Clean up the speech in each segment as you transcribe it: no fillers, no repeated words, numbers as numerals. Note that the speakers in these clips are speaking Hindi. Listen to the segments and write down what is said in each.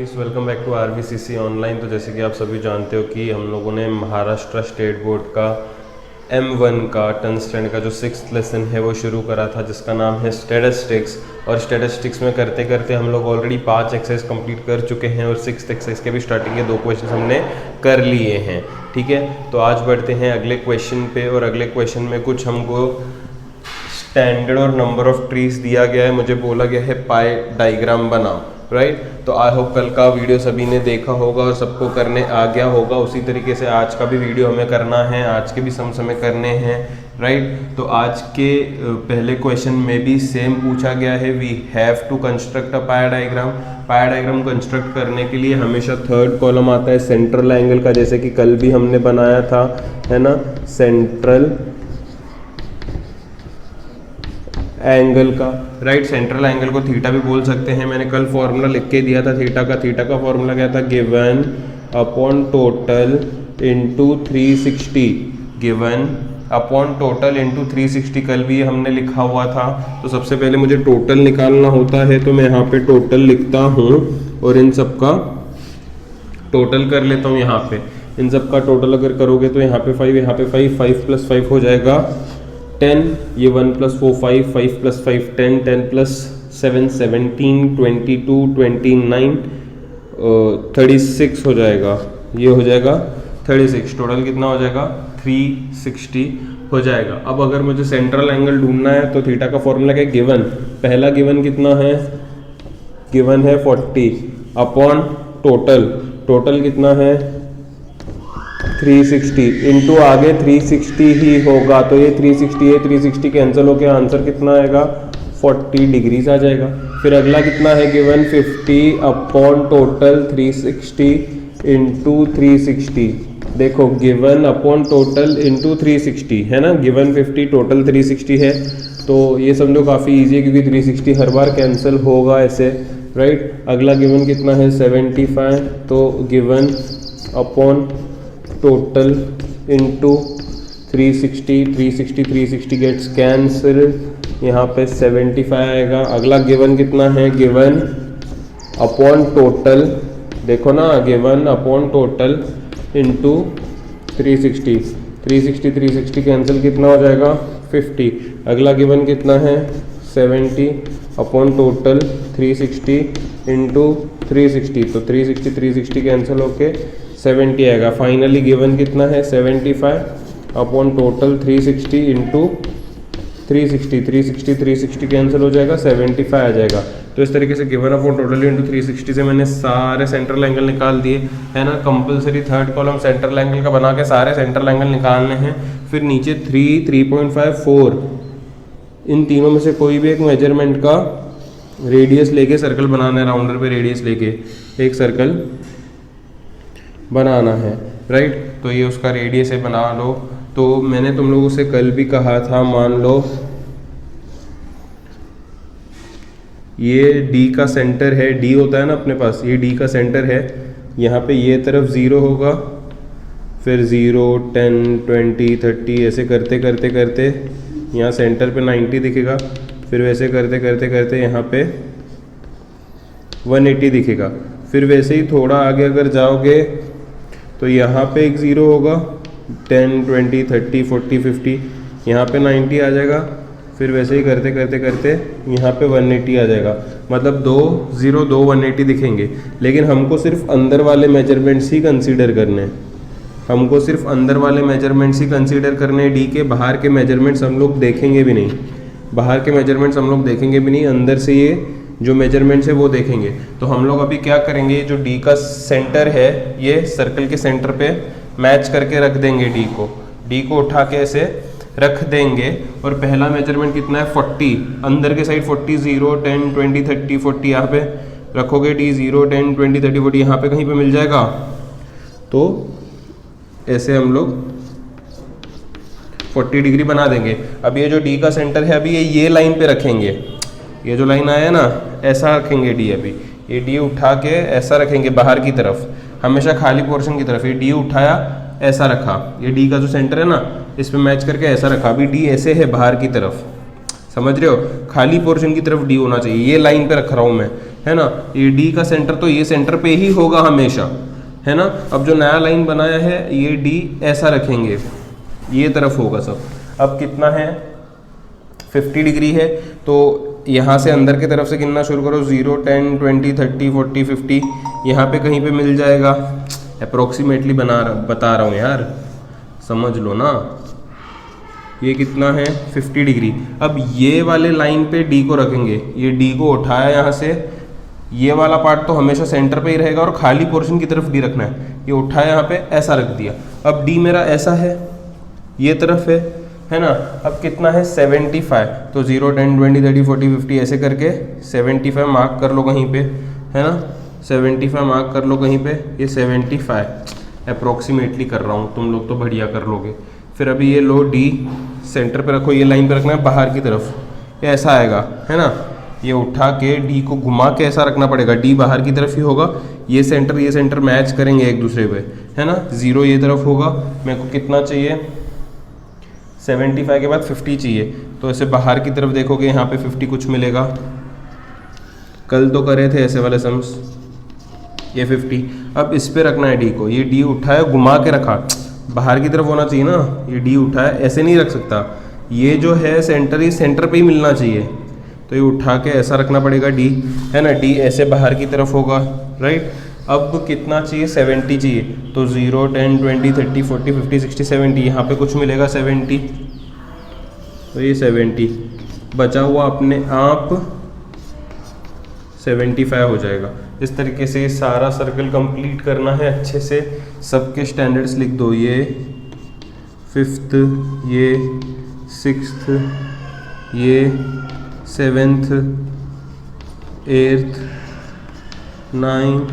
Studies, welcome back to RVCC online. तो जैसे कि आप सभी जानते हो कि हम लोगों ने महाराष्ट्र स्टेट बोर्ड का M1 का टर्न स्टैंड का जो 6th लेसन है वो शुरू करा था, जिसका नाम है स्टैटिस्टिक्स। और स्टैटिस्टिक्स में करते करते हम लोग ऑलरेडी 5 एक्सरसाइज कंप्लीट कर चुके हैं और 6th एक्सरसाइज के भी स्टार्टिंग के 2 क्वेश्चन हमने कर लिए हैं। ठीक है, तो आज बढ़ते हैं अगले क्वेश्चन पे। और अगले क्वेश्चन में कुछ हमको स्टैंडर्ड और नंबर ऑफ ट्रीज दिया गया है, मुझे बोला गया है पाई डायग्राम बनाओ, राइट। तो आई होप कल का वीडियो सभी ने देखा होगा और सबको करने आ गया होगा। उसी तरीके से आज का भी वीडियो हमें करना है, आज के भी सम हमें करने हैं, राइट। तो आज के पहले क्वेश्चन में भी सेम पूछा गया है, we have to construct a pie diagram. Pie diagram construct करने के लिए हमेशा थर्ड कॉलम आता है सेंट्रल एंगल का, जैसे कि कल भी हमने बनाया था, है ना, सेंट्रल एंगल का, राइट। सेंट्रल एंगल को थीटा भी बोल सकते हैं। मैंने कल फॉर्मूला लिख के दिया था थीटा का फॉर्मूला क्या था, given upon total into 360, given upon total into 360। कल भी हमने लिखा हुआ था। तो सबसे पहले मुझे टोटल निकालना होता है, तो मैं यहाँ पे टोटल लिखता हूँ और इन सब का टोटल कर लेता हूँ। यहाँ पे इन सब का टोटल अगर करोगे तो यहाँ पे 5, यहाँ पे 5, 5 + 5 हो जाएगा 10, ये 1 + 4 5, 5 + 5 10, 10 + 7 17, 22, 29, 36 हो जाएगा। ये हो जाएगा 36। टोटल कितना हो जाएगा, 360 हो जाएगा। अब अगर मुझे सेंट्रल एंगल ढूंढना है तो थीटा का फॉर्मूला क्या है, गिवन, पहला गिवन कितना है, गिवन है 40 अपॉन टोटल कितना है 360 इंटू आगे 360 ही होगा। तो ये 360 है, 360 कैंसिल होकर आंसर कितना आएगा, 40 डिग्रीज आ जाएगा। फिर अगला कितना है, गिवन 50 अपॉन टोटल 360 इंटू 360। देखो गिवन अपॉन टोटल इंटू 360 है ना, गिवन 50 टोटल 360 है। तो ये समझो काफ़ी इजी है क्योंकि 360 हर बार कैंसिल होगा ऐसे, राइट। अगला गिवन कितना है 75, तो given upon total into 360 gets cancel, यहाँ पे 75 आएगा। अगला गिवन कितना है, गिवन अपॉन टोटल, देखो ना, given upon total into 360 cancel कितना हो जाएगा 50। अगला गिवन कितना है 70 अपॉन टोटल 360 इंटू 360, तो 360 कैंसिल होके 70 आएगा। फाइनली गिवन कितना है 75 अपॉन टोटल 360 इंटू 360 कैंसिल हो जाएगा, 75 आ जाएगा। तो इस तरीके से गिवन अपॉन टोटल इंटू 360 से मैंने सारे सेंट्रल एंगल निकाल दिए, है ना। Compulsory third column central angle का बना के सारे सेंट्रल एंगल निकालने हैं। फिर नीचे 3, 3.5, 4, इन तीनों में से कोई भी एक मेजरमेंट का रेडियस लेके सर्कल बनाना है, राउंडर पे रेडियस लेके एक सर्कल बनाना है, राइट। तो ये उसका रेडियस है, बना लो। तो मैंने तुम लोगों से कल भी कहा था, मान लो ये D का सेंटर है, D होता है ना अपने पास, ये D का सेंटर है। यहाँ पे ये तरफ 0 होगा, फिर 0, 10, 20, 30 ऐसे करते करते यहाँ सेंटर पे 90 दिखेगा। फिर वैसे करते करते यहाँ पे 180 दिखेगा। फिर वैसे ही थोड़ा आगे अगर जाओगे तो यहाँ पे एक 0 होगा, 10, 20, 30, 40, 50, यहाँ पे 90 आ जाएगा। फिर वैसे ही करते करते यहाँ पे 180 आ जाएगा। मतलब 2 0 2 180 दिखेंगे। लेकिन हमको सिर्फ अंदर वाले मेजरमेंट्स ही कंसीडर करने हैं, हमको सिर्फ अंदर वाले मेजरमेंट्स ही कंसीडर करने हैं डी के। बाहर के मेजरमेंट्स हम लोग देखेंगे भी नहीं, अंदर से ये जो मेजरमेंट्स है वो देखेंगे। तो हम लोग अभी क्या करेंगे, जो डी का सेंटर है ये सर्कल के सेंटर पे मैच करके रख देंगे। डी को उठा के ऐसे रख देंगे। और पहला मेजरमेंट कितना है 40, अंदर के साइड 40, 0, 10, 20, 30, 40 यहाँ पे रखोगे। डी 0, 10, 20, 30, 40 यहाँ पे कहीं पे मिल जाएगा। तो ऐसे हम लोग 40 डिग्री बना देंगे। अब ये जो डी का सेंटर है, अभी ये लाइन पे रखेंगे, ये जो लाइन आया ना ऐसा रखेंगे डी। अभी ये डी उठा के ऐसा रखेंगे बाहर की तरफ, हमेशा खाली पोर्शन की तरफ। ये डी उठाया ऐसा रखा, ये डी का जो सेंटर है ना इस पे मैच करके ऐसा रखा। अभी डी ऐसे है बाहर की तरफ, समझ रहे हो, खाली पोर्शन की तरफ डी होना चाहिए। ये लाइन पे रख रहा हूँ मैं, है ना। ये डी का सेंटर तो ये सेंटर पे ही होगा हमेशा, है ना। अब जो नया लाइन बनाया है ये डी ऐसा रखेंगे, ये तरफ होगा सब। अब कितना है 50 डिग्री है, तो यहाँ से अंदर की तरफ से गिनना शुरू करो, 0 10 20 30 40 50, यहाँ पे कहीं पे मिल जाएगा। अप्रोक्सीमेटली बता रहा हूँ यार, समझ लो ना। ये कितना है 50 डिग्री। अब ये वाले लाइन पे डी को रखेंगे, ये डी को उठाया यहाँ से, ये वाला पार्ट तो हमेशा सेंटर पे ही रहेगा और खाली पोर्शन की तरफ डी रखना है। ये उठाया यहाँ पे ऐसा रख दिया। अब डी मेरा ऐसा है, ये तरफ है ना। अब कितना है 75, तो 0 10 20 30 40 50 ऐसे करके 75 मार्क कर लो कहीं पे, है ना। 75 मार्क कर लो कहीं पे, ये 75 अप्रोक्सीमेटली कर रहा हूँ, तुम लोग तो बढ़िया कर लोगे। फिर अभी ये लो डी सेंटर पे रखो, ये लाइन पे रखना है बाहर की तरफ, ये ऐसा आएगा, है ना। ये उठा के डी को घुमा के ऐसा रखना पड़ेगा, डी बाहर की तरफ ही होगा। ये सेंटर मैच करेंगे एक दूसरे पे, है ना। 0 ये तरफ होगा। मेरे को कितना चाहिए 75 के बाद 50 चाहिए, तो ऐसे बाहर की तरफ देखोगे यहाँ पे 50 कुछ मिलेगा। कल तो करे थे ऐसे वाले सम्स, ये 50। अब इस पे रखना है डी को, ये डी उठाया घुमा के रखा, बाहर की तरफ होना चाहिए ना। ये डी उठाया ऐसे नहीं रख सकता, ये जो है सेंटर, ये सेंटर पे ही मिलना चाहिए, तो ये उठा के ऐसा रखना पड़ेगा डी, है ना। डी ऐसे बाहर की तरफ होगा, राइट। अब कितना चाहिए 70 चाहिए, तो 0 10 20 30 40 50 60 70, यहाँ पे कुछ मिलेगा 70, तो ये 70 बचा हुआ अपने आप 75 हो जाएगा। इस तरीके से सारा सर्कल कंप्लीट करना है अच्छे से। सबके स्टैंडर्ड्स लिख दो, ये 5th, ये 6th, ये 7th, 8th, 9th,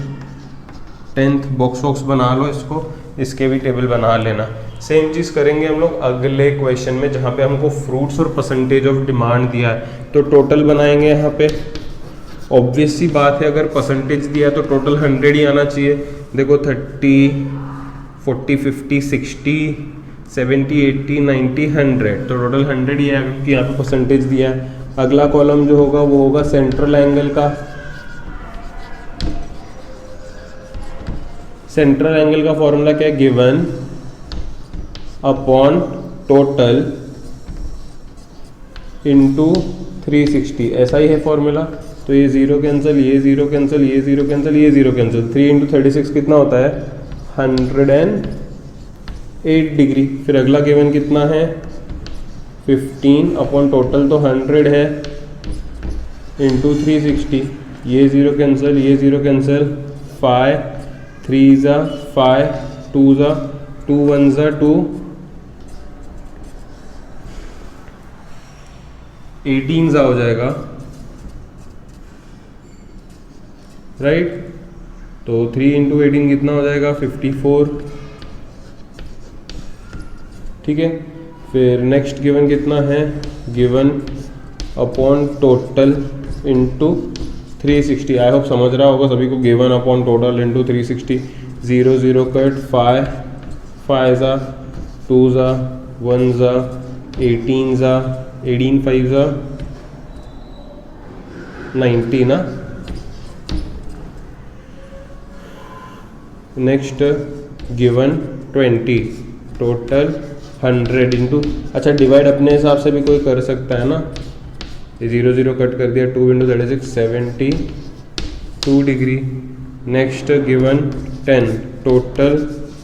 10th। Box बना लो इसको, इसके भी टेबल बना लेना। सेम चीज़ करेंगे हम लोग अगले क्वेश्चन में, जहाँ पे हमको फ्रूट्स और परसेंटेज ऑफ डिमांड दिया है, तो टोटल बनाएंगे यहाँ पे। ऑब्वियस सी बात है, अगर परसेंटेज दिया है तो टोटल 100 ही आना चाहिए। देखो 30 40 50 60 70 80 90 100, तो टोटल 100 ही है क्योंकि यहाँ पे परसेंटेज दिया है। अगला कॉलम जो होगा वो होगा सेंट्रल एंगल का। सेंट्रल एंगल का फॉर्मूला क्या है, गिवन अपॉन टोटल इनटू 360, ऐसा ही है फॉर्मूला। तो ये 0 कैंसिल, ये 0 कैंसिल, ये 0 कैंसिल, ये 0 कैंसिल। 3 × 36 कितना होता है 108 डिग्री। फिर अगला गिवन कितना है 15 अपॉन टोटल तो 100 है इंटू 360। ये 0 कैंसिल, ये 0 कैंसिल, 5 3 ज़ा 5 2 ज़ा 2 1 ज़ा 2, 18 ज़ा हो जाएगा, राइट। तो 3 × 18 कितना हो जाएगा 54, ठीक है। फिर नेक्स्ट गिवन कितना है, given upon total into 360। I hope समझ रहा होगा सभी को, given upon total into 360। 0 0 cut, 5 5 ज़ा 2 ज़ा 1 ज़ा 18 ज़ा 18 5 ज़ा 90 ना। नेक्स्ट गिवन 20 टोटल 100 इंटू, अच्छा डिवाइड अपने हिसाब से भी कोई कर सकता है ना। ये 0 0 कट कर दिया, 2 × 36 72 degree. Next given 10 total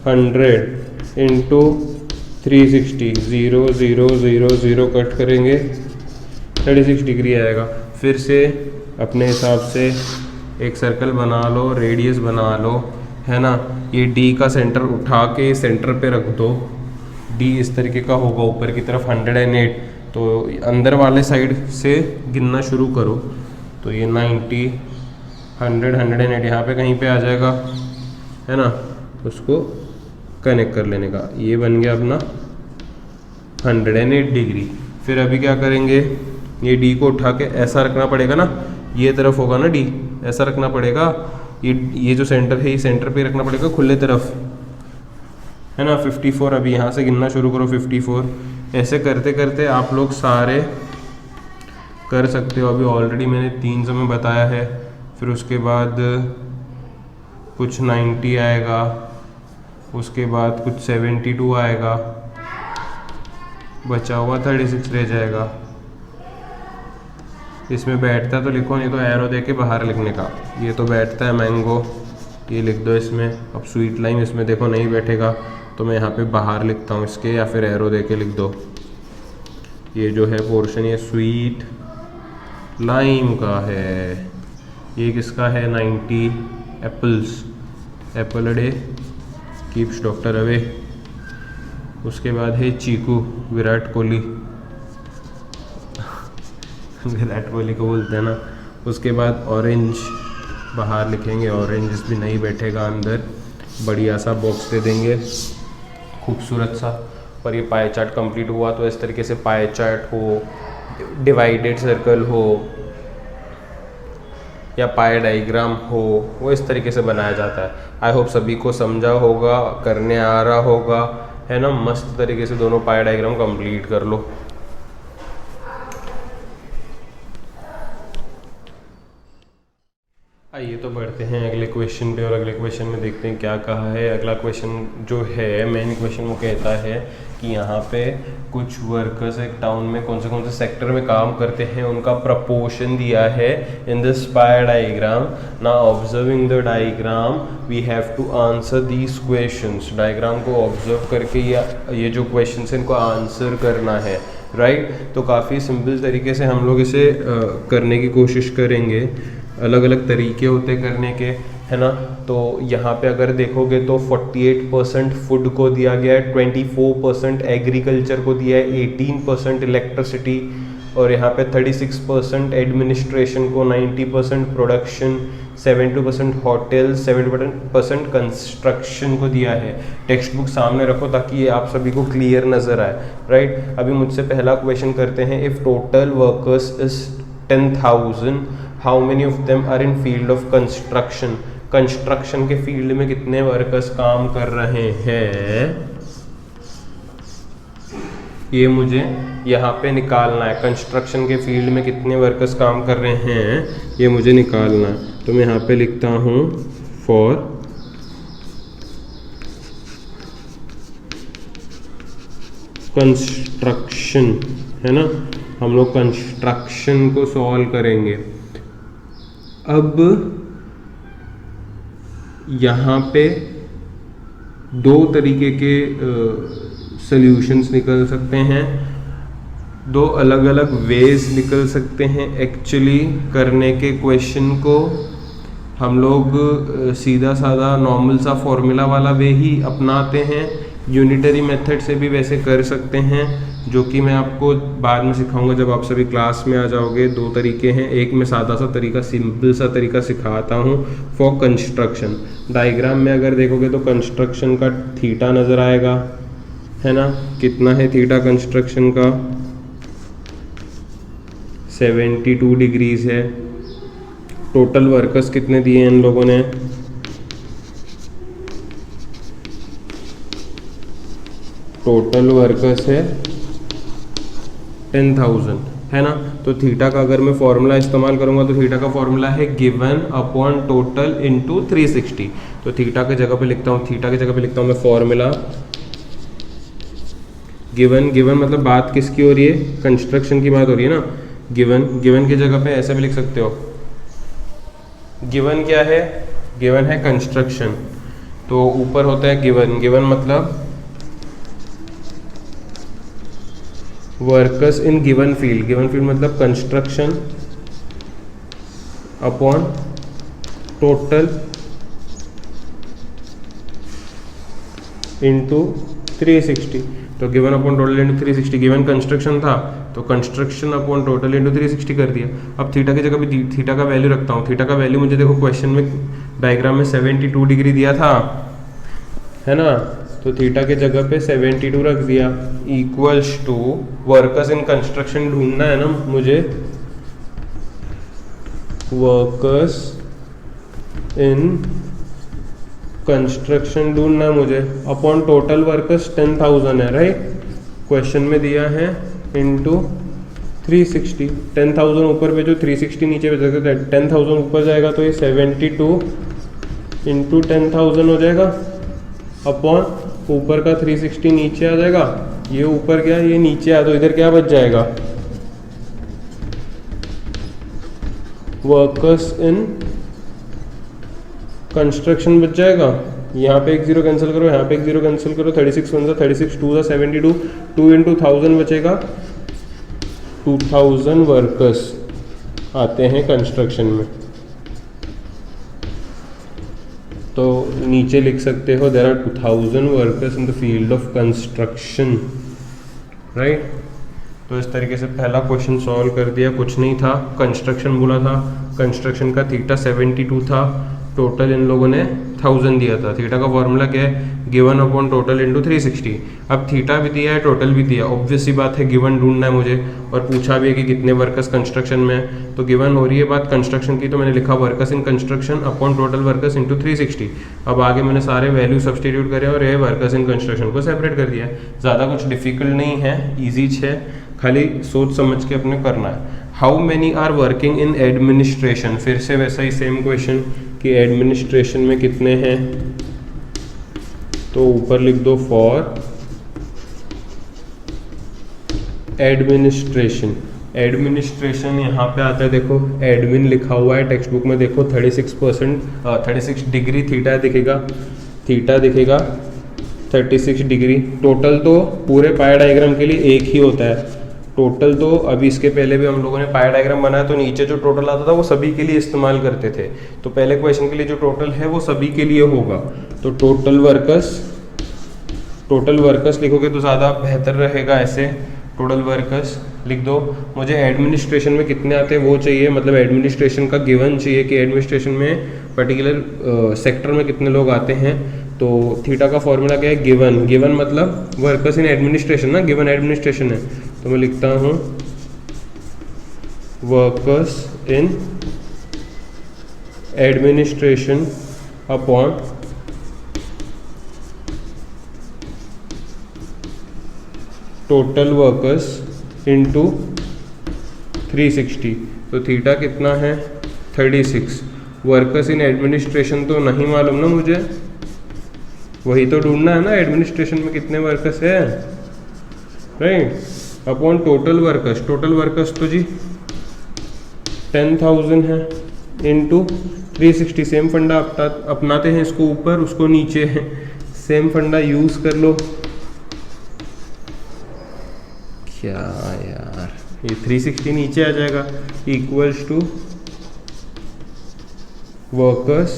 100 into 360, 0 0 0 0 cut करेंगे 36 डिग्री आएगा। फिर से अपने हिसाब से एक सर्कल बना लो, रेडियस बना लो, है ना। ये डी का सेंटर उठा के सेंटर पे रख दो, डी इस तरीके का होगा ऊपर की तरफ 108, तो अंदर वाले साइड से गिनना शुरू करो। तो ये 90 100 108 यहाँ पे कहीं पे आ जाएगा, है ना। उसको कनेक्ट कर लेने का, ये बन गया अपना 108 डिग्री। फिर अभी क्या करेंगे, ये डी को उठा के ऐसा रखना पड़ेगा ना, ये तरफ होगा ना डी, ऐसा रखना पड़ेगा। ये जो सेंटर है ये सेंटर पे रखना पड़ेगा खुले तरफ, है ना। 54 अभी यहाँ से गिनना शुरू करो 54। ऐसे करते करते आप लोग सारे कर सकते हो। अभी ऑलरेडी मैंने 300 में बताया है, फिर उसके बाद कुछ 90 आएगा, उसके बाद कुछ 72 आएगा, बचा हुआ 36 रह जाएगा। इसमें बैठता तो लिखो, नहीं तो एरो दे के बाहर लिखने का। ये तो बैठता है मैंगो, ये लिख दो इसमें। अब स्वीट लाइम इसमें देखो नहीं बैठेगा, तो मैं यहाँ पे बाहर लिखता हूँ इसके, या फिर एरो दे के लिख दो। ये जो है पोर्शन ये स्वीट लाइम का है। ये किसका है? 90 apples, Apple a day keeps doctor away. उसके बाद है चीकू, विराट कोहली विराट कोहली को बोलते हैं ना। उसके बाद ऑरेंज बाहर लिखेंगे, ऑरेंज भी नहीं बैठेगा अंदर। बढ़िया सा बॉक्स दे देंगे खूबसूरत सा। पर ये पाई चार्ट कंप्लीट हुआ तो इस तरीके से पाई चार्ट हो, डिवाइडेड सर्कल हो या पाई डायग्राम हो, वो इस तरीके से बनाया जाता है। आई होप सभी को समझा होगा, करने आ रहा होगा, है ना। मस्त तरीके से दोनों पाई डायग्राम कंप्लीट कर लो। आइए तो बढ़ते हैं अगले क्वेश्चन पे, और अगले क्वेश्चन में देखते हैं क्या कहा है। अगला क्वेश्चन जो है, मेन क्वेश्चन, वो कहता है कि यहाँ पे कुछ वर्कर्स एक टाउन में कौन से सेक्टर में काम करते हैं, उनका प्रपोर्शन दिया है in the spire diagram. Now observing the diagram we have to answer these questions. Diagram को ऑब्जर्व करके ये जो क्वेश्चन है इनको आंसर करना है, राइट। तो काफ़ी सिंपल तरीके से हम लोग इसे करने की कोशिश करेंगे। अलग अलग तरीके होते करने के, है ना। तो यहाँ पे अगर देखोगे तो 48% फूड को दिया गया है, 24% एग्रीकल्चर को दिया है, 18% इलेक्ट्रिसिटी, और यहाँ पे 36% एडमिनिस्ट्रेशन को, 90% प्रोडक्शन, 72% होटल, 70% कंस्ट्रक्शन को दिया है। टेक्स्ट बुक सामने रखो ताकि ये आप सभी को क्लियर नज़र आए, राइट। अभी मुझसे पहला क्वेश्चन करते हैं। If total workers is 10,000, how many of them are in field of construction. Construction के फील्ड में कितने वर्कर्स काम कर रहे हैं, ये मुझे यहाँ पे निकालना है। कंस्ट्रक्शन के फील्ड में कितने वर्कर्स काम कर रहे हैं, ये मुझे निकालना है। तो मैं यहाँ पे लिखता हूँ फॉर कंस्ट्रक्शन, है ना। हम लोग कंस्ट्रक्शन को सॉल्व करेंगे। अब यहाँ पे दो तरीके के सॉल्यूशंस निकल सकते हैं, दो अलग अलग वेज निकल सकते हैं एक्चुअली करने के क्वेश्चन को। हम लोग सीधा साधा नॉर्मल सा फॉर्मूला वाला वे ही अपनाते हैं, यूनिटरी मेथड से भी वैसे कर सकते हैं, जो कि मैं आपको बाद में सिखाऊंगा जब आप सभी क्लास में आ जाओगे। दो तरीके हैं, एक मैं सादा सा तरीका, सिंपल सा तरीका सिखाता हूँ फॉर कंस्ट्रक्शन। डायग्राम में अगर देखोगे तो कंस्ट्रक्शन का थीटा नज़र आएगा, है ना। कितना है थीटा कंस्ट्रक्शन का? 72 डिग्रीज है। टोटल वर्कर्स कितने दिए इन लोगों ने? टोटल वर्कर्स है 10,000, है ना। तो थीटा का अगर मैं फॉर्मूला इस्तेमाल करूंगा तो थीटा का फॉर्मूला है गिवन अपॉन टोटल इनटू 360। तो थीटा की जगह पे लिखता हूँ, थीटा की जगह पे लिखता हूँ मैं फॉर्मूला गिवन। गिवन मतलब बात किसकी हो रही है? कंस्ट्रक्शन की बात हो रही है ना। गिवन, गिवन की जगह पे ऐसे भी लिख सकते हो। गिवन क्या है? गिवन है कंस्ट्रक्शन, तो ऊपर होता है गिवन। गिवन मतलब workers in given field. Given field मतलब कंस्ट्रक्शन अपॉन टोटल इंटू 360। तो given upon total into 360, given construction था तो कंस्ट्रक्शन अपॉन टोटल इंटू 360 कर दिया। अब थीटा की जगह भी थीटा का वैल्यू रखता हूँ। थीटा का वैल्यू मुझे देखो क्वेश्चन में डायग्राम में 72 डिग्री दिया था, है ना। तो थीटा के जगह पे 72 रख दिया, equals to workers in construction ढूंढना है ना मुझे, वर्कर्स इन कंस्ट्रक्शन ढूंढना है मुझे, अपॉन टोटल वर्कर्स 10,000 है, राइट। क्वेश्चन में दिया है इनटू 360, 10,000 ऊपर भेजो, 360 नीचे भेज सकते, 10,000 ऊपर जाएगा तो ये 72 इंटू 10,000 हो जाएगा, अपॉन ऊपर का 360 नीचे आ जाएगा, ये ऊपर गया ये नीचे आया, तो इधर क्या बच जाएगा, वर्कर्स इन कंस्ट्रक्शन बच जाएगा। यहाँ पे एक जीरो कैंसिल करो, यहाँ पे एक जीरो कैंसिल करो, 36 1 36 2 72, 2 इंटू 1000 बचेगा, 2000 वर्कर्स आते हैं कंस्ट्रक्शन में। तो नीचे लिख सकते हो there are 2000 workers in the field of construction, right. तो इस तरीके से पहला क्वेश्चन सॉल्व कर दिया, कुछ नहीं था, कंस्ट्रक्शन बोला था, कंस्ट्रक्शन का थीटा 72 था, टोटल इन लोगों ने 1000 दिया था। थीटा का फॉर्मूला क्या है, गिवन अपॉन टोटल इंटू 360। अब थीटा भी दिया है, टोटल भी दिया, ऑब्वियस सी बात है गिवन ढूंढना है मुझे, और पूछा भी है कि कितने वर्कर्स कंस्ट्रक्शन में है, तो गिवन हो रही है बात कंस्ट्रक्शन की, तो मैंने लिखा workers in construction upon total workers into 360। अब आगे मैंने सारे वैल्यू सब्सटीट्यूट करे और ये वर्कर्स इन कंस्ट्रक्शन को सेपरेट कर दिया है। ज़्यादा कुछ डिफिकल्ट नहीं है, ईजी है, खाली सोच समझ के अपने करना है। How many are working in administration, फिर से वैसा ही सेम क्वेश्चन कि एडमिनिस्ट्रेशन में कितने हैं, तो ऊपर लिख दो फॉर एडमिनिस्ट्रेशन। एडमिनिस्ट्रेशन यहाँ पे आता है, देखो एडमिन लिखा हुआ है टेक्स्ट बुक में, देखो 36 डिग्री थीटा दिखेगा, थीटा दिखेगा 36 डिग्री। टोटल तो पूरे पाई डायग्राम के लिए एक ही होता है, टोटल तो अभी इसके पहले भी हम लोगों ने पाई डायग्राम बनाया, तो नीचे जो टोटल आता था वो सभी के लिए इस्तेमाल करते थे, तो पहले क्वेश्चन के लिए जो टोटल है वो सभी के लिए होगा। तो टोटल वर्कर्स लिखोगे तो ज़्यादा बेहतर रहेगा, ऐसे टोटल वर्कर्स लिख दो। मुझे एडमिनिस्ट्रेशन में कितने आते हैं वो चाहिए, मतलब एडमिनिस्ट्रेशन का गिवन चाहिए कि एडमिनिस्ट्रेशन में पर्टिकुलर सेक्टर में कितने लोग आते हैं। तो थीटा का फॉर्मूला क्या है, गिवन मतलब वर्कर्स इन एडमिनिस्ट्रेशन ना, गिवन एडमिनिस्ट्रेशन है, तो मैं लिखता हूँ workers in administration upon total workers into 360। तो थीटा कितना है 36। वर्कर्स इन एडमिनिस्ट्रेशन तो नहीं मालूम ना मुझे, वही तो ढूंढना है ना एडमिनिस्ट्रेशन में कितने वर्कर्स है, राइट। अपॉन टोटल वर्कर्स तो जी 10,000 है, इनटू 360। सेम फंडा अपनाते हैं, इसको ऊपर उसको नीचे है, सेम फंडा यूज कर लो। क्या यार, ये 360 नीचे आ जाएगा, equals to workers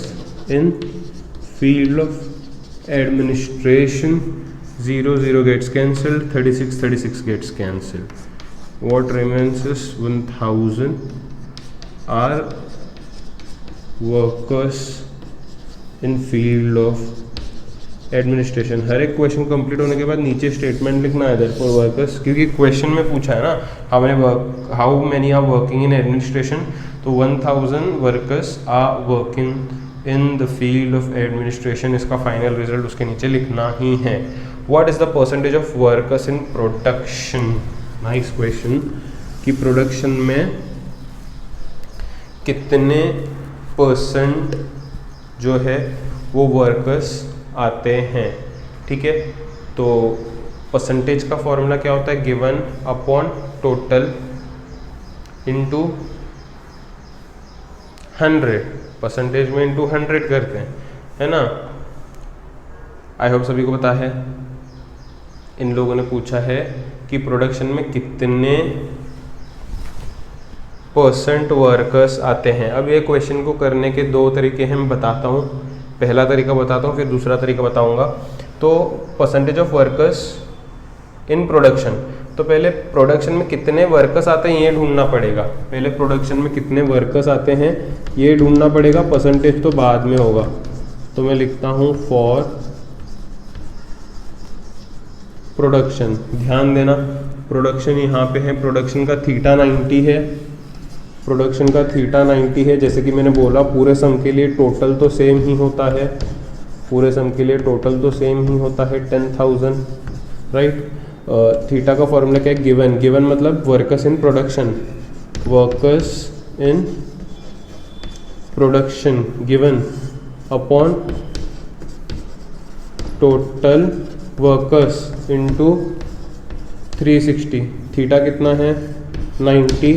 in field of administration, 0 0 gets cancelled, 36 gets cancelled. What remains is 1000 are workers in field of administration. हर एक क्वेश्चन कंप्लीट होने के बाद नीचे स्टेटमेंट लिखना है देयरफॉर वर्कर्स, क्योंकि क्वेश्चन में पूछा है ना how many are working in administration, तो 1000 workers are working in the field of administration, इसका फाइनल रिजल्ट उसके नीचे लिखना ही है। What is the percentage of workers in production, nice question, कि प्रोडक्शन में कितने परसेंट जो है वो वर्कर्स आते हैं, ठीक है। तो परसेंटेज का फॉर्मूला क्या होता है, given upon total into 100, percentage में इनटू 100 करते हैं, है ना। आई होप सभी को पता है। इन लोगों ने पूछा है कि प्रोडक्शन में कितने परसेंट वर्कर्स आते हैं। अब ये क्वेश्चन को करने के दो तरीके हैं, मैं बताता हूँ। पहला तरीका बताता हूँ, फिर दूसरा तरीका बताऊँगा। तो percentage of workers in production, तो पहले प्रोडक्शन में कितने वर्कर्स आते हैं ये ढूंढना पड़ेगा। पहले प्रोडक्शन में कितने वर्कर्स आते हैं ये ढूंढना पड़ेगा, परसेंटेज तो बाद में होगा। तो मैं लिखता हूँ फॉर प्रोडक्शन, ध्यान देना प्रोडक्शन यहाँ पे है, प्रोडक्शन का थीटा 90 है, प्रोडक्शन का थीटा 90 है। जैसे कि मैंने बोला पूरे सम के लिए टोटल तो सेम ही होता है, पूरे सम के लिए टोटल तो सेम ही होता है 10,000, राइट। थीटा का फॉर्मूला क्या है, गिवन, गिवन मतलब workers in production, workers in production given upon total workers into 360। Theta कितना है 90,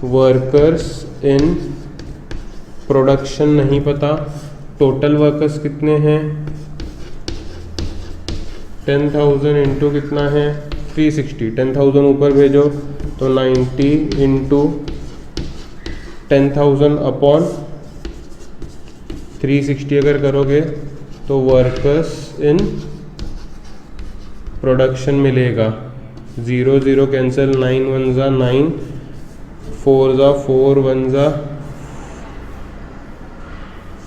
वर्कर्स इन प्रोडक्शन नहीं पता, टोटल वर्कर्स कितने हैं 10,000 इंटू कितना है 360, 10,000 ऊपर भेजो तो 90 इंटू 10,000 अपॉन 360 अगर करोगे तो वर्कर्स इन प्रोडक्शन मिलेगा। 0 0 कैंसिल, 9 1 ज़ा 9, 4 ज़ा 4, 1 ज़ा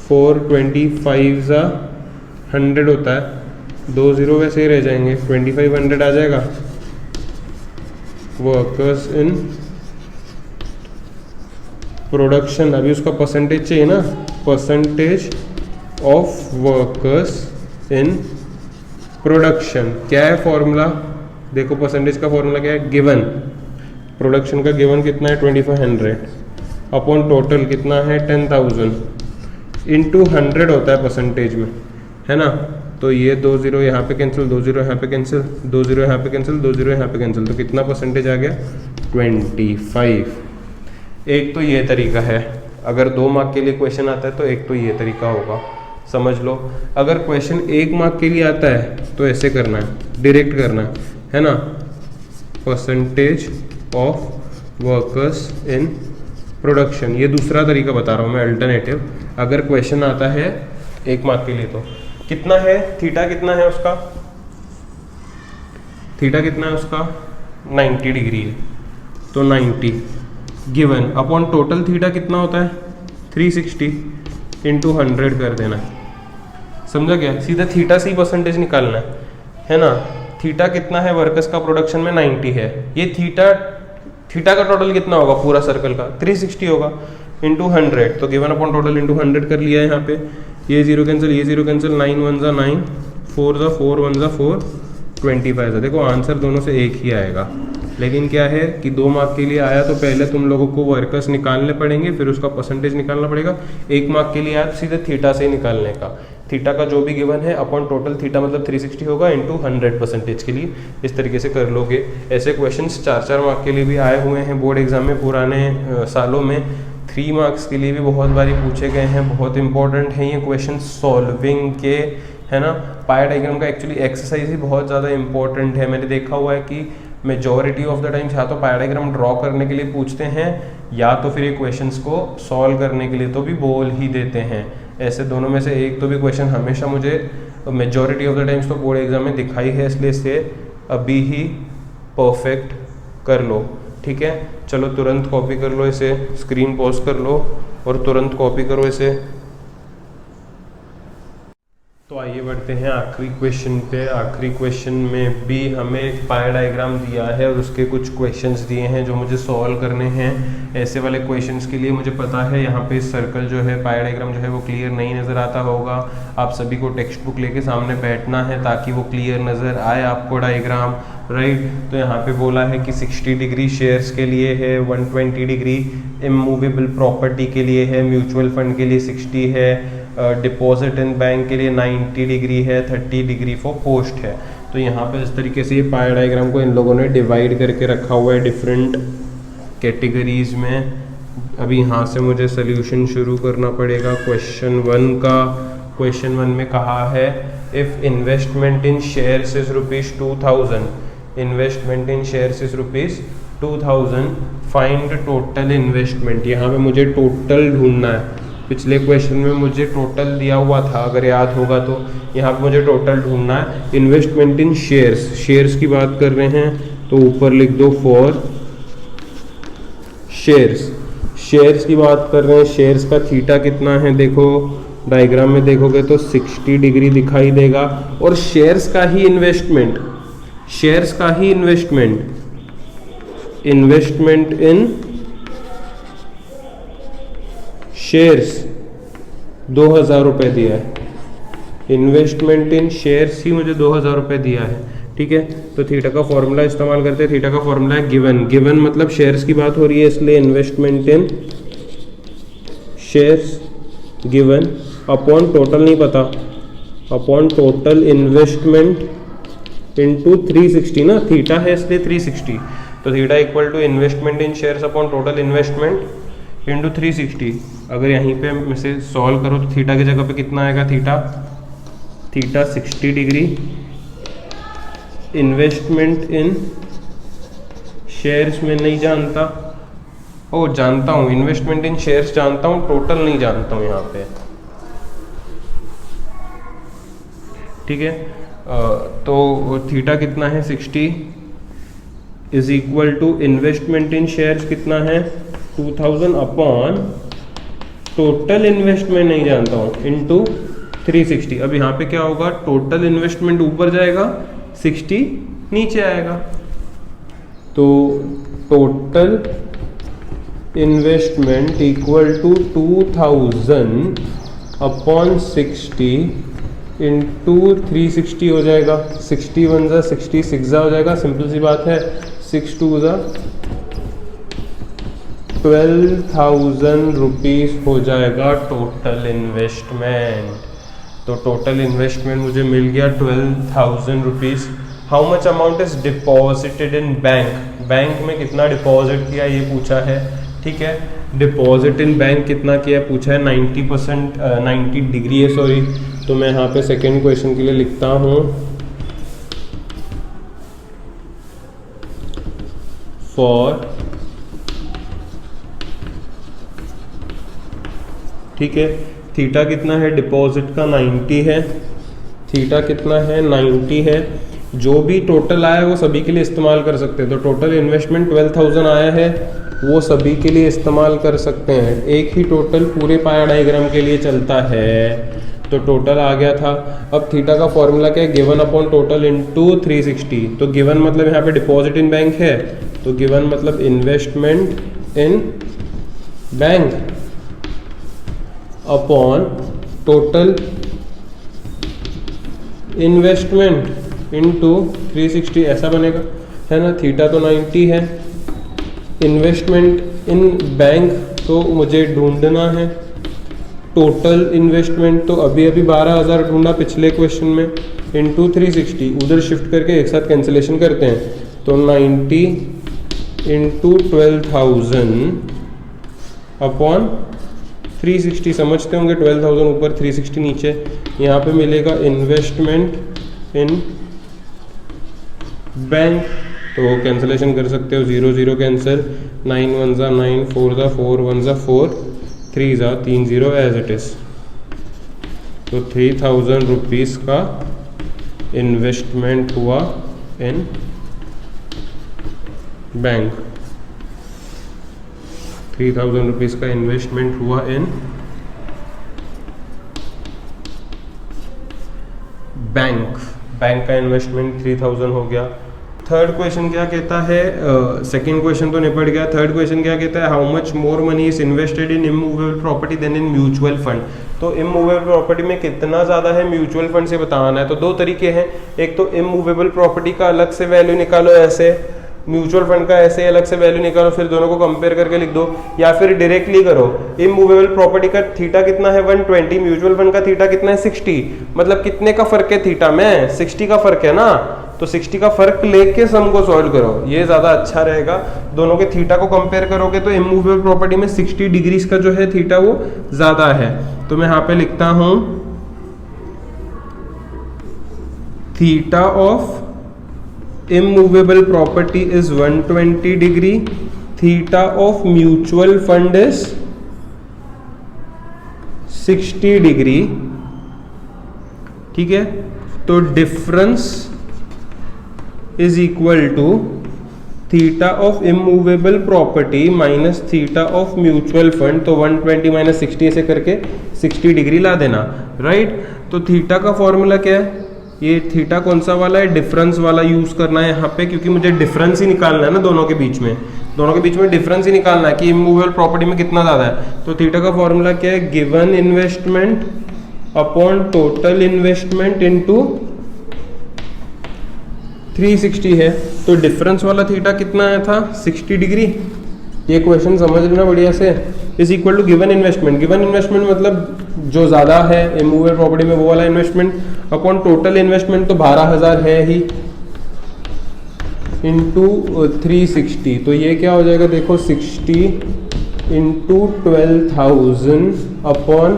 4, 25 ज़ा 100 होता है, 2 0 वैसे ही रह जाएंगे, 2500 आ जाएगा। वर्कर्स इन प्रोडक्शन, अभी उसका परसेंटेज चाहिए ना, percentage of workers in production. क्या है फॉर्मूला, देखो परसेंटेज का फॉर्मूला क्या है, गिवन, प्रोडक्शन का गिवन कितना है 2500 अपॉन टोटल कितना है 10,000 इंटू 100 होता है परसेंटेज में, है ना। तो ये 2 0 यहाँ पे कैंसिल, 2 0 यहाँ पे कैंसिल, 2 0 यहाँ पे कैंसिल, 2 0 यहाँ पे कैंसिल, तो कितना परसेंटेज आ गया 25। एक तो ये तरीका है, अगर 2 मार्क के लिए क्वेश्चन आता है तो एक तो ये तरीका होगा, समझ लो। अगर क्वेश्चन 1 मार्क के लिए आता है तो ऐसे करना है, डायरेक्ट करना है ना, percentage of workers in production. ये दूसरा तरीका बता रहा हूँ मैं, अल्टरनेटिव। अगर क्वेश्चन आता है 1 मार्क के लिए तो कितना है, थीटा कितना है उसका, थीटा कितना है उसका 90 डिग्री है, तो 90 गिवन अपॉन टोटल थीटा कितना होता है 360 इंटू 100 कर देना, समझा क्या। सीधा थीटा से ही परसेंटेज निकालना है ना। थीटा कितना है वर्कर्स का प्रोडक्शन में 90 है, ये थीटा, थीटा का टोटल कितना होगा पूरा सर्कल का 360 होगा इंटू 100, तो गिवन अपॉन टोटल इंटू 100 कर लिया है यहाँ पे। ये 0 कैंसिल, ये 0 कैंसिल, 9 1 ज़ा 9, 4 ज़ा 4, 1 ज़ा 4, 25 ज़ा। देखो आंसर दोनों से एक ही आएगा, लेकिन क्या है कि 2 मार्क के लिए आया तो पहले तुम लोगों को वर्कर्स निकालने पड़ेंगे, फिर उसका परसेंटेज निकालना पड़ेगा। 1 मार्क के लिए आया तो सीधे थीटा से ही निकालने का, थीटा का जो भी गिवन है अपॉन टोटल थीटा मतलब 360 होगा इंटू 100 परसेंटेज के लिए, इस तरीके से कर लोगे। ऐसे क्वेश्चंस 4-4 मार्क के लिए भी आए हुए हैं बोर्ड एग्जाम में पुराने सालों में, 3 मार्क्स के लिए भी बहुत बारी पूछे गए हैं। बहुत इंपॉर्टेंट है ये क्वेश्चन सॉल्विंग के, है ना। पाई डायग्राम का एक्चुअली एक्सरसाइज ही बहुत ज़्यादा इंपॉर्टेंट है। मैंने देखा हुआ है कि मेजॉरिटी ऑफ द टाइम्स या तो पाई डायग्राम ड्रॉ करने के लिए पूछते हैं या तो फिर ये क्वेश्चंस को सॉल्व करने के लिए तो भी बोल ही देते हैं। ऐसे दोनों में से एक तो भी क्वेश्चन हमेशा मुझे मेजॉरिटी ऑफ द टाइम्स तो बोर्ड एग्जाम में दिखाई है, इसलिए इसे अभी ही परफेक्ट कर लो, ठीक है। चलो तुरंत कॉपी कर लो इसे, स्क्रीन पॉज कर लो और तुरंत कॉपी करो इसे। तो आइए बढ़ते हैं आखिरी क्वेश्चन पे। आखिरी क्वेश्चन में भी हमें एक पाई डायग्राम दिया है और उसके कुछ क्वेश्चंस दिए हैं जो मुझे सॉल्व करने हैं। ऐसे वाले क्वेश्चंस के लिए मुझे पता है यहाँ पे सर्कल जो है, पाई डायग्राम जो है वो क्लियर नहीं नज़र आता होगा। आप सभी को टेक्स्ट बुक लेके सामने बैठना है ताकि वो क्लियर नज़र आए आपको डायग्राम, राइट। तो यहाँ पे बोला है कि 60 डिग्री शेयर्स के लिए है, 120 डिग्री इमूवेबल प्रॉपर्टी के लिए है, म्यूचुअल फंड के लिए 60 है, डिपॉजिट इन बैंक के लिए 90 डिग्री है, 30 डिग्री फॉर पोस्ट है। तो यहाँ पे इस तरीके से ये पाई डायग्राम को इन लोगों ने डिवाइड करके रखा हुआ है डिफरेंट कैटेगरीज में। अभी यहाँ से मुझे सोल्यूशन शुरू करना पड़ेगा क्वेश्चन 1 का। क्वेश्चन 1 में कहा है if investment in shares is ₹2000, investment in shares is ₹2000, find total investment. यहाँ पे मुझे टोटल ढूंढना है। पिछले क्वेश्चन में मुझे टोटल दिया हुआ था, अगर याद होगा तो। यहाँ पे मुझे टोटल ढूंढना है। इन्वेस्टमेंट इन शेयर्स, शेयर्स की बात कर रहे हैं तो ऊपर लिख दो फॉर शेयर्स। शेयर्स की बात कर रहे हैं, शेयर्स का थीटा कितना है, देखो डायग्राम में देखोगे तो 60 डिग्री दिखाई देगा। और शेयर्स का ही इन्वेस्टमेंट, शेयर्स का ही इन्वेस्टमेंट, इन्वेस्टमेंट इन शेयर्स 2000 रुपये दिया है। इन्वेस्टमेंट इन शेयर्स ही मुझे 2000 रुपये दिया है, ठीक है। तो थीटा का फॉर्मूला इस्तेमाल करते हैं। थीटा का फॉर्मूला है गिवन, गिवन मतलब शेयर्स की बात हो रही है इसलिए investment in shares given upon total नहीं पता, अपॉन टोटल इन्वेस्टमेंट इनटू 360 ना, थीटा है इसलिए 360, तो theta equal to investment in shares upon total investment into 360। अगर यहीं पे हम इसे सॉल्व करो तो थीटा की जगह पे कितना आएगा, theta 60 degree, investment in shares में नहीं जानता, ओ जानता हूँ, इन्वेस्टमेंट इन शेयर्स जानता हूँ, टोटल नहीं जानता हूँ यहाँ पे, ठीक है। तो थीटा कितना है 60 is equal to investment in shares कितना है 2000 अपॉन टोटल इन्वेस्टमेंट नहीं जानता हूँ इनटू 360। अब यहाँ पे क्या होगा, टोटल इन्वेस्टमेंट ऊपर जाएगा, 60 नीचे आएगा, तो total investment equal to 2000 upon 60 into 360 हो जाएगा। 60 1 जा 60, 6 जा हो जाएगा, सिंपल सी बात है, 6 2 जा 12,000 रुपीज़ हो जाएगा टोटल इन्वेस्टमेंट। तो टोटल इन्वेस्टमेंट मुझे मिल गया 12,000 rupees. How much amount is deposited in bank, bank में कितना डिपॉजिट किया ये पूछा है, ठीक है। डिपॉजिट इन बैंक कितना किया पूछा है, 90%, 90 डिग्री है सॉरी, तो मैं यहाँ पे सेकेंड क्वेश्चन के लिए लिखता हूँ फॉर, ठीक है। थीटा कितना है, डिपॉजिट का 90 है, थीटा कितना है 90 है, जो भी टोटल आया है वो सभी के लिए इस्तेमाल कर सकते हैं। तो टोटल इन्वेस्टमेंट 12,000 आया है, वो सभी के लिए इस्तेमाल कर सकते हैं, एक ही टोटल पूरे पाया डायग्राम के लिए चलता है, तो टोटल आ गया था। अब थीटा का फॉर्मूला क्या है, गिवन अपॉन टोटल इनटू 360। तो गिवन मतलब यहाँ पे डिपॉजिट इन बैंक है, तो गिवन मतलब इन्वेस्टमेंट इन bank upon total investment into 360, ऐसा बनेगा, है ना। थीटा तो 90 है, इन्वेस्टमेंट इन बैंक तो मुझे ढूंढना है, टोटल इन्वेस्टमेंट तो अभी 12,000 ढूंढा पिछले क्वेश्चन में, इनटू 360, उधर शिफ्ट करके एक साथ कैंसिलेशन करते हैं, तो 90 इंटू 12,000 अपॉन 360, समझते होंगे 12,000 ऊपर 360 नीचे, यहाँ पे मिलेगा इन्वेस्टमेंट इन बैंक, तो कैंसिलेशन कर सकते हो, 0 0 कैंसिल, 9 1 जा 9, 4 जा 4, 1 जा 4, 3 जा 3 0 एज इट इज। तो 3,000 रुपीज़ का इन्वेस्टमेंट हुआ इन बैंक, 3,000 रुपीज़ का इन्वेस्टमेंट हुआ इन बैंक, बैंक का इन्वेस्टमेंट 3,000 हो गया। थर्ड क्वेश्चन क्या कहता है, सेकंड क्वेश्चन तो निपट गया, थर्ड क्वेश्चन क्या कहता है, how much more money is invested in immovable property than in mutual fund. तो इमूवेबल प्रॉपर्टी में कितना ज़्यादा है म्यूचुअल फंड से बताना है। तो दो तरीके हैं, एक तो इमूवेबल प्रॉपर्टी का अलग से वैल्यू निकालो ऐसे, म्यूचुअल फंड का ऐसे अलग से वैल्यू निकालो, फिर दोनों को कंपेयर करके लिख दो, या फिर डायरेक्टली करो। इमूवेबल प्रॉपर्टी का थीटा कितना है 120, म्यूचुअल फंड का थीटा कितना है 60, मतलब कितने का फर्क है थीटा में, 60 का फर्क है ना, तो 60 का फर्क लेके सम को सॉल्व करो, ये ज्यादा अच्छा रहेगा। दोनों के थीटा को कंपेयर करोगे तो इमूवेबल प्रॉपर्टी में 60 डिग्रीज का जो है थीटा वो ज्यादा है, तो मैं यहाँ पे लिखता हूं theta of immovable property is 120 degree, theta of mutual fund is 60 degree, ठीक है। तो difference is equal to theta of immovable property minus theta of mutual fund, तो 120 माइनस 60 ऐसे करके 60 डिग्री ला देना, राइट। तो थीटा का फॉर्मूला क्या है, ये थीटा कौन सा वाला है, डिफरेंस वाला यूज करना है यहाँ पे, क्योंकि मुझे डिफरेंस ही निकालना है ना दोनों के बीच में, दोनों के बीच में डिफरेंस ही निकालना है कि इमूवेबल प्रॉपर्टी में कितना ज्यादा है। तो थीटा का फॉर्मूला क्या है, given investment upon total investment into 360 है, तो डिफरेंस वाला थीटा कितना आया था 60 डिग्री। ये क्वेश्चन समझ लेना बढ़िया से। Is equal to given investment, given investment मतलब जो ज़्यादा है इमूवेबल प्रॉपर्टी में वो वाला इन्वेस्टमेंट, अपॉन टोटल इन्वेस्टमेंट तो 12,000 है ही, इंटू 360। तो ये क्या हो जाएगा देखो 60 into 12,000 upon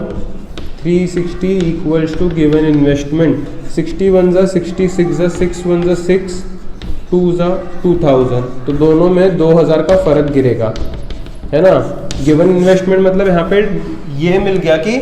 360 equals to given investment. 60 1 जा 60, 6 जा 6, 1 जा 6, 2 जा 2000। तो दोनों में 2000 का फर्क गिरेगा, है ना। गिवन इन्वेस्टमेंट मतलब यहाँ पे ये मिल गया कि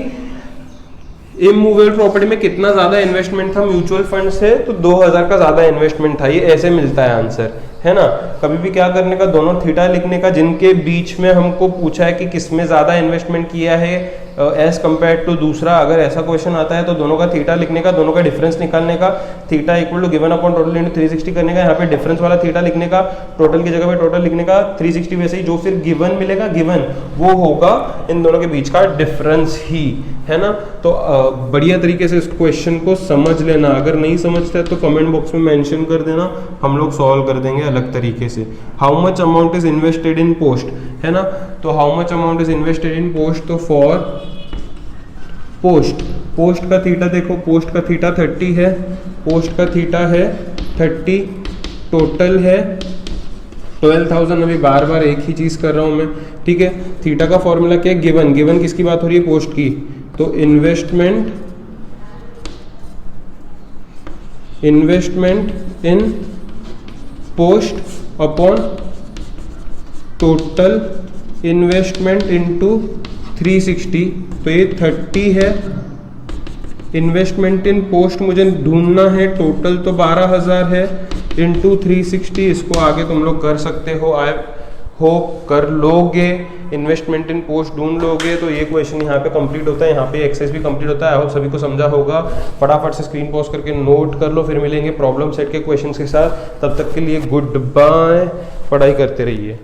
इमूवेबल प्रॉपर्टी में कितना ज्यादा इन्वेस्टमेंट था म्यूचुअल फंड से, तो 2000 का ज्यादा इन्वेस्टमेंट था। ये ऐसे मिलता है आंसर, है ना। कभी भी क्या करने का, दोनों थीटा लिखने का जिनके बीच में हमको पूछा है कि किसमें ज्यादा इन्वेस्टमेंट किया है एज कंपेयर टू दूसरा, अगर ऐसा क्वेश्चन आता है तो दोनों का थीटा लिखने का, दोनों का डिफरेंस निकालने का, theta equal to given upon total into 360 करने का, यहाँ पे डिफरेंस वाला थीटा लिखने का, टोटल की जगह पे टोटल लिखने का, 360 वैसे ही जो फिर गिवन मिलेगा, गिवन वो होगा इन दोनों के बीच का डिफरेंस ही, है ना। तो बढ़िया तरीके से इस क्वेश्चन को समझ लेना, अगर नहीं समझता है तो कमेंट बॉक्स में मेंशन कर देना, हम लोग सॉल्व कर देंगे अलग तरीके से। How much amount is invested in post, है ना। तो how much amount is invested in post, तो फॉर पोस्ट का थीटा देखो, पोस्ट का थीटा 30 है, पोस्ट का थीटा है 30, टोटल है 12,000। अभी बार बार एक ही चीज कर रहा हूं मैं, ठीक है। थीटा का फॉर्मूला क्या है, गिवन, गिवन किसकी बात हो रही है, पोस्ट की, तो इन्वेस्टमेंट इन post upon total investment into 360। तो ये 30 है, इन्वेस्टमेंट इन पोस्ट मुझे ढूंढना है, टोटल तो 12,000 है, इंटू 360। इसको आगे तुम लोग कर सकते हो, आई होप कर लोगे। इन्वेस्टमेंट इन पोस्ट ढूंढ लोगे तो ये क्वेश्चन यहाँ पे कंप्लीट होता है, यहाँ पे एक्सरसाइज भी कंप्लीट होता है। आई होप सभी को समझा होगा। फटाफट से स्क्रीन पॉज करके नोट कर लो, फिर मिलेंगे प्रॉब्लम सेट के क्वेश्चंस के साथ। तब तक के लिए गुड बाय, पढ़ाई करते रहिए।